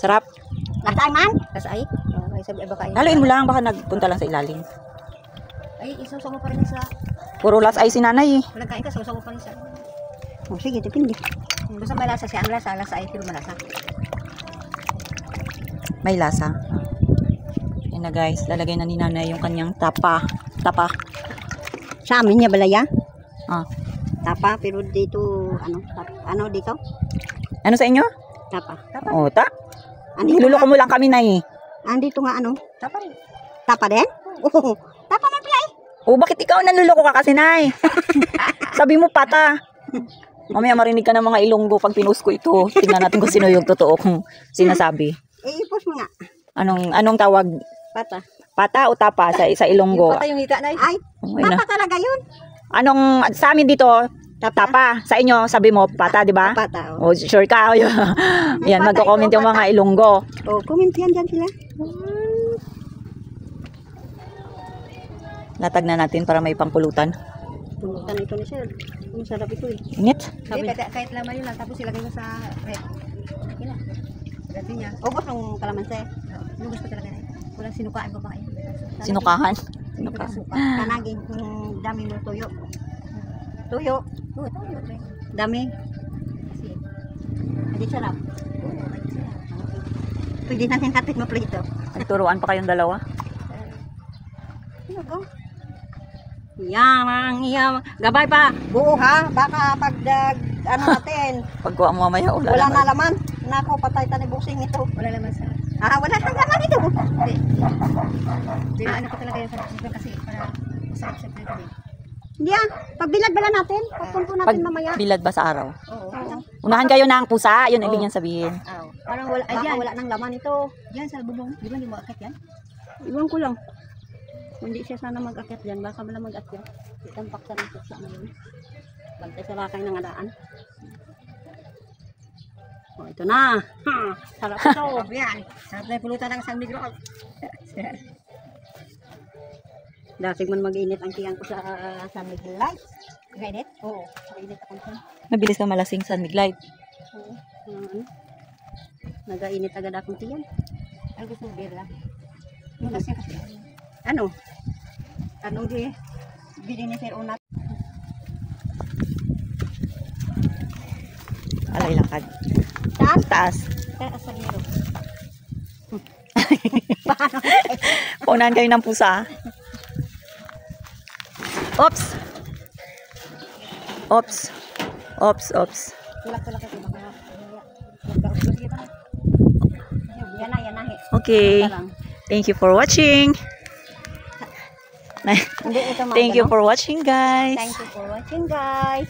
Sarap. Lasay man? Lasay? Ay, sabi baka ay. Haluin mo lang, baka nagpunta lang sa ilalim. Ay, isusaw mo pa rin sa... Puro lasay si nanay eh. Walang kain ka, susaw mo pa rin sa... Oh, sige, depende. Basta may lasa siya. Ang lasa ay pero malasa. May lasa. Yan na guys, lalagay na ni nanay yung kanyang tapa. Tapa. Sa amin niya balaya? Ah. Tapa, pero dito, ano dito? Ano sa inyo? Tapa. O, ta? Andito Niluloko mo lang kami na eh. Andito nga ano? Tapa rin. Tapa din? Oo. Tapa man pala eh. O, bakit ikaw nanluloko ka kasi nay? Sabi mo pata. Mamaya marinig ka ng mga Ilonggo pag pinost ko ito. Tingnan natin kung sino yung totoo kung sinasabi. Ipos mo nga. Anong tawag? Pata. Pata o tapa sa Ilonggo? Yung pata yung hita na. Ay, Okay na. tapa talaga yun. Anong sa amin dito? Tapa. Sa inyo, sabi mo pata, di ba? Pata, O, oh. sure ka. Yan, magko-comment yung mga Ilonggo. Oh, comment yan dyan sila. Latag na natin para may pangpulutan. Tumutan ito ni sir. Ang sarap ito eh. Init. Sabi, kahit laman yun lang. Tapos ilagay mo sa red. Okay na. Ilagay niya. Ubos ng kalamansi. Lubos ko talaga na. Walang sinukaan ko pa kayo. Sinukahan. Sinukaan. Kanagin. Dami mo tuyo. Tuyo. Oo, tayo. Dami. Kasi, Hindi sarap. Pwede natin kapit mo plito. Nagturuan pa kayong dalawa? Ano ba? Yang. Gabay pa. Buo ha. Baka pagdag, ano natin. Pagkuha mo mamaya, Wala na laman. Nako, patay ta ni busing ito. wala naman sa... Wala nang laman ito. Hindi. Hindi na ano ko talaga yung pag kasi para masarap siya dito din. Hindi yan. Pagbilad bala natin. Pagpunto natin mamaya. Bilad ba sa araw? Oo. Unahan kayo ng pusa, yun ibig niyang sabihin. Parang wala. Ay, Baka yan. wala nang laman ito. Yan sa bubong. Di ba hindi mo akit yan? Iwan ko lang. Hindi siya sana mag-akit dyan. Baka wala mag-akit. Itampak sa nito sa ngayon. Bantay sa lakay ng adaan. Oh, ito na. Sarap ito. Yan. Sarap na yung pulutan ng San Miguel. Dasig man mag-init ang tiyan ko sa San Miguel Light. Gainit? Oo. Mag-init ako sa. Mabilis ka malasing San Miglite. Oo. Nag-init agad akong tiyan. Ang gusto mo bira. Mulas yan kasi. Ano? Anong di? Bili ni Sir Unat. Alay lakad. Taas? Taas. Taas sa biro. Paunahan kayo ng pusa. Oops! Oops! Oops, oops. Tulak-tulak ito. Yan na. Okay. Thank you for watching. Hindi, ito Thank you for watching, guys. Thank you for watching, guys.